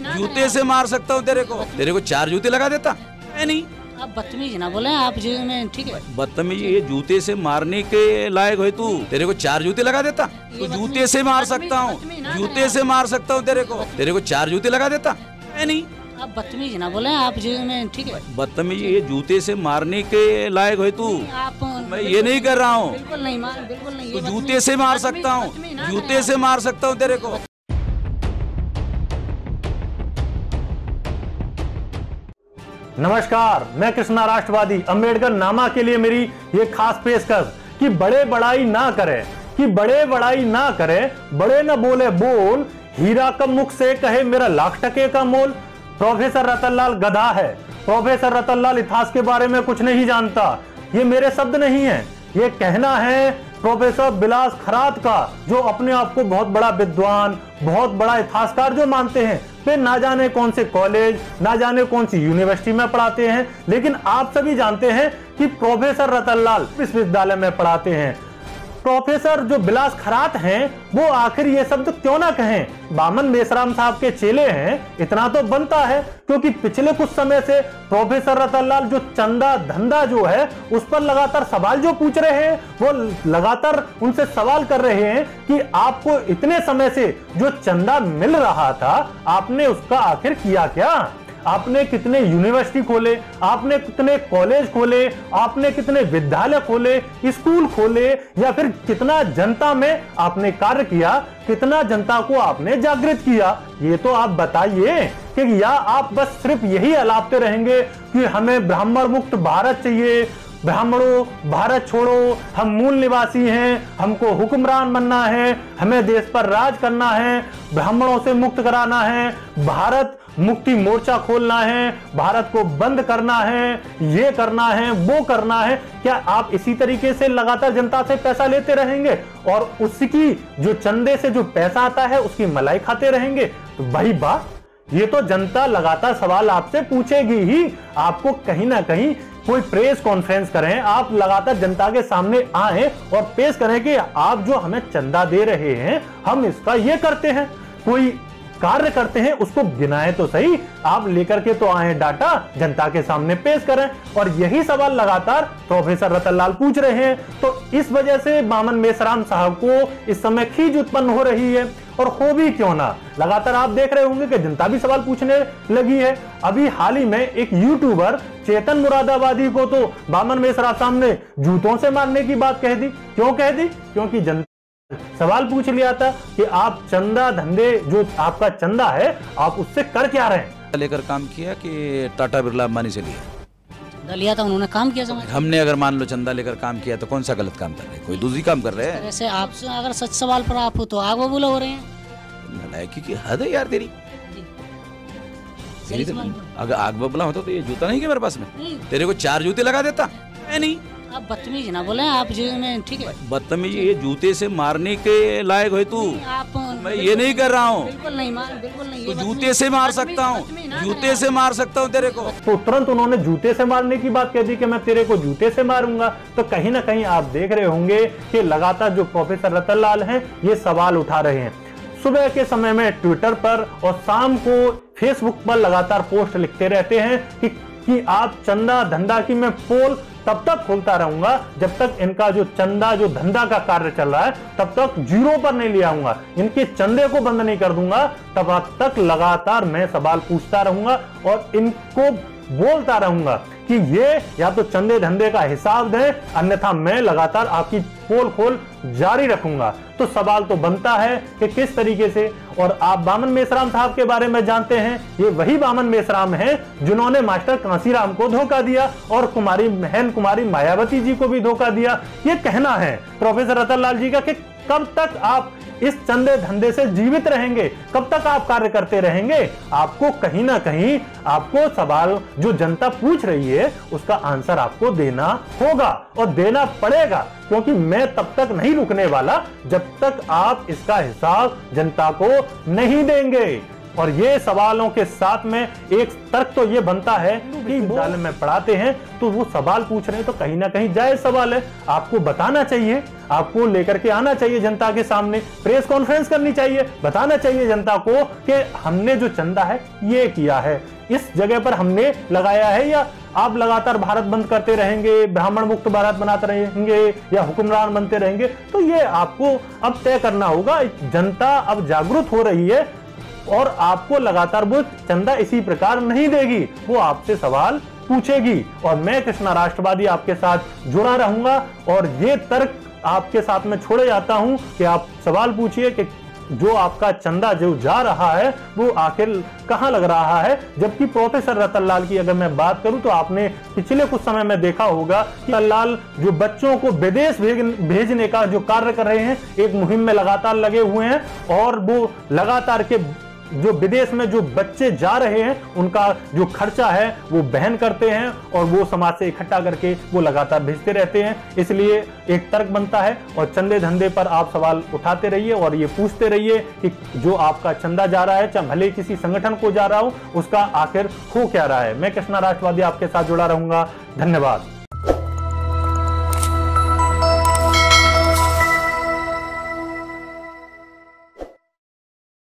जूते से मार सकता हूँ तेरे को 4 जूते लगा देता है नहीं। आप बदतमीज ना बोले आप जी में, ठीक है। बदतमीजी, ये जूते से मारने के लायक हो तू, तेरे को 4 जूते लगा देता। तो जूते से मार सकता हूँ, जूते से मार सकता हूँ तेरे को 4 जूते लगा देता है नहीं। आप बदतमीज ना बोले आप जी में, ठीक है। बदतमीजी, ये जूते से मारने के लायक हो तू, आप मैं ये नहीं कर रहा हूँ। बिल्कुल नहीं, बिल्कुल नहीं। तो जूते से मार सकता हूँ, जूते से मार सकता हूँ तेरे को। नमस्कार, मैं कृष्णा राष्ट्रवादी। अम्बेडकर नामा के लिए मेरी ये खास पेशकश कि बड़े बड़ाई ना करें, बड़े न बोले बोल, हीरा कब मुख से कहे मेरा लाख टके का मोल। प्रोफेसर रतनलाल गधा है। प्रोफेसर रतनलाल इतिहास के बारे में कुछ नहीं जानता। ये मेरे शब्द नहीं है, ये कहना है प्रोफेसर बिलास खरात का, जो अपने आप को बहुत बड़ा विद्वान, बहुत बड़ा इतिहासकार जो मानते हैं। वे ना जाने कौन से कॉलेज, ना जाने कौन सी यूनिवर्सिटी में पढ़ाते हैं, लेकिन आप सभी जानते हैं कि प्रोफेसर रतनलाल विश्वविद्यालय में पढ़ाते हैं। प्रोफेसर जो बिलास खरात हैं, वो आखिर ये शब्द क्यों ना कहें। बामन मेश्राम साहब के चेले हैं, इतना तो बनता है, क्योंकि पिछले कुछ समय से प्रोफेसर रतनलाल जो चंदा धंधा जो है उस पर लगातार सवाल जो पूछ रहे हैं, वो लगातार उनसे सवाल कर रहे हैं कि आपको इतने समय से जो चंदा मिल रहा था, आपने उसका आखिर किया क्या। आपने कितने यूनिवर्सिटी खोले, आपने कितने कॉलेज खोले, आपने कितने विद्यालय खोले, स्कूल खोले, या फिर कितना जनता में आपने कार्य किया, कितना जनता को आपने जागृत किया। ये तो आप बताइए कि या आप बस सिर्फ यही अलापते रहेंगे कि हमें ब्राह्मण मुक्त भारत चाहिए, ब्राह्मणों भारत छोड़ो, हम मूल निवासी हैं, हमको हुक्मरान बनना है, हमें देश पर राज करना है, ब्राह्मणों से मुक्त कराना है, भारत मुक्ति मोर्चा खोलना है, भारत को बंद करना है, ये करना है, वो करना है। क्या आप इसी तरीके से लगातार जनता से पैसा लेते रहेंगे और उसकी जो चंदे से जो पैसा आता है उसकी मलाई खाते रहेंगे? तो भाई बात, ये तो जनता लगातार सवाल आपसे पूछेगी ही। आपको कहीं ना कहीं कोई प्रेस कॉन्फ्रेंस करें, आप लगातार जनता के सामने आए और पेश करें कि आप जो हमें चंदा दे रहे हैं, हम इसका ये करते हैं, कोई कार्य करते हैं, उसको गिनाएं तो सही। आप लेकर के तो आए डाटा, जनता के सामने पेश करें। और यही सवाल लगातार प्रोफेसर रतनलाल पूछ रहे हैं। तो इस वजह से बामन मेश्राम साहब को इस समय खींच उत्पन्न हो रही है। और हो भी क्यों ना, लगातार आप देख रहे होंगे कि जनता भी सवाल पूछने लगी है। अभी हाल ही में एक यूट्यूबर चेतन मुरादाबादी को तो बामन मेश्राम साहब ने जूतों से मारने की बात कह दी। क्यों कह दी? क्योंकि जनता सवाल पूछ लिया था कि आप चंदा धंधे, जो आपका चंदा है, आप उससे कर क्या रहे हैं। लेकर काम किया कि टाटा बिरला अंबानी से लिया? चंदा लिया था, उन्होंने काम किया समझ। हमने अगर मान लो चंदा लेकर काम किया तो कौन सा गलत काम कर रहे हैं? कोई दूसरी काम कर रहे हैं। वैसे आपसे अगर सच सवाल पर आप तो आग बबूला हो रहे हैं। नालायकी की हद है यार तेरी। अगर आग बबूला होता तो ये जूता नहीं क्या मेरे पास में, तेरे को 4 जूते लगा देता है नहीं। आप बदतमीज ना बोले आप जी में, ठीक है। बदतमीजी, ये जूते से मारने के लायक हो तू, आप मैं ये नहीं कर रहा हूँ। बिल्कुल नहीं, बिल्कुल नहीं। तो जूते से मार सकता हूँ, जूते से मार सकता हूँ तेरे को। तो तुरंत उन्होंने जूते से मारने की बात कह दी कि मैं तेरे को जूते से मारूंगा। तो कहीं ना कहीं आप देख रहे होंगे कि लगातार जो प्रोफेसर रतनलाल हैं, ये सवाल उठा रहे हैं। सुबह के समय में ट्विटर पर और शाम को फेसबुक पर लगातार पोस्ट लिखते रहते हैं कि आप चंदा धंधा की मैं पोल तब तक खोलता रहूंगा जब तक इनका जो चंदा जो धंधा का कार्य चल रहा है तब तक जीरो पर नहीं ले आऊंगा, इनके चंदे को बंद नहीं कर दूंगा, तब तक लगातार मैं सवाल पूछता रहूंगा और इनको बोलता रहूंगा कि ये या तो चंदे धंधे का हिसाब दें, अन्यथा मैं लगातार आपकी पोल खोल जारी रखूंगा। तो सवाल तो बनता है कि किस तरीके से। और आप बामन मेश्राम साहब के बारे में जानते हैं, ये वही बामन मेश्राम हैं जिन्होंने मास्टर कांसीराम को धोखा दिया और कुमारी मायावती जी को भी धोखा दिया। ये कहना है प्रोफेसर रतनलाल जी का कि कब तक आप इस चंदे धंधे से जीवित रहेंगे, कब तक आप कार्य करते रहेंगे। आपको कहीं ना कहीं आपको सवाल जो जनता पूछ रही है उसका आंसर आपको देना होगा और देना पड़ेगा, क्योंकि मैं तब तक नहीं रुकने वाला जब तक आप इसका हिसाब जनता को नहीं देंगे। और ये सवालों के साथ में एक तर्क तो ये बनता है कि विद्यालय में पढ़ाते हैं तो वो सवाल पूछ रहे हैं तो कहीं ना कहीं जायज सवाल है, आपको बताना चाहिए, आपको लेकर के आना चाहिए जनता के सामने, प्रेस कॉन्फ्रेंस करनी चाहिए, बताना चाहिए जनता को कि हमने जो चंदा है ये किया है, इस जगह पर हमने लगाया है, या आप लगातार भारत बंद करते रहेंगे, ब्राह्मण मुक्त भारत बनाते रहेंगे या हुक्मरान बनते रहेंगे। तो ये आपको अब तय करना होगा। जनता अब जागरूक हो रही है और आपको लगातार वो चंदा इसी प्रकार नहीं देगी, वो आपसे सवाल पूछेगी। और मैं कृष्णा राष्ट्रवादी आपके साथ जुड़ा रहूंगा और ये तर्क आपके साथ में छोड़े जाता हूं कि आप सवाल पूछिए कि जो आपका चंदा जो जा रहा है वो आखिर कहां लग रहा है। जबकि प्रोफेसर रतन लाल की अगर मैं बात करूं तो आपने पिछले कुछ समय में देखा होगा कि रतन लाल जो बच्चों को विदेश भेजने का जो कार्य कर रहे हैं, एक मुहिम में लगातार लगे हुए हैं और वो लगातार के जो विदेश में जो बच्चे जा रहे हैं उनका जो खर्चा है वो वहन करते हैं और वो समाज से इकट्ठा करके वो लगातार भेजते रहते हैं। इसलिए एक तर्क बनता है और चंदे धंधे पर आप सवाल उठाते रहिए और ये पूछते रहिए कि जो आपका चंदा जा रहा है, चाहे भले किसी संगठन को जा रहा हो, उसका आखिर हो क्या रहा है। मैं कृष्णा राष्ट्रवादी आपके साथ जुड़ा रहूंगा। धन्यवाद।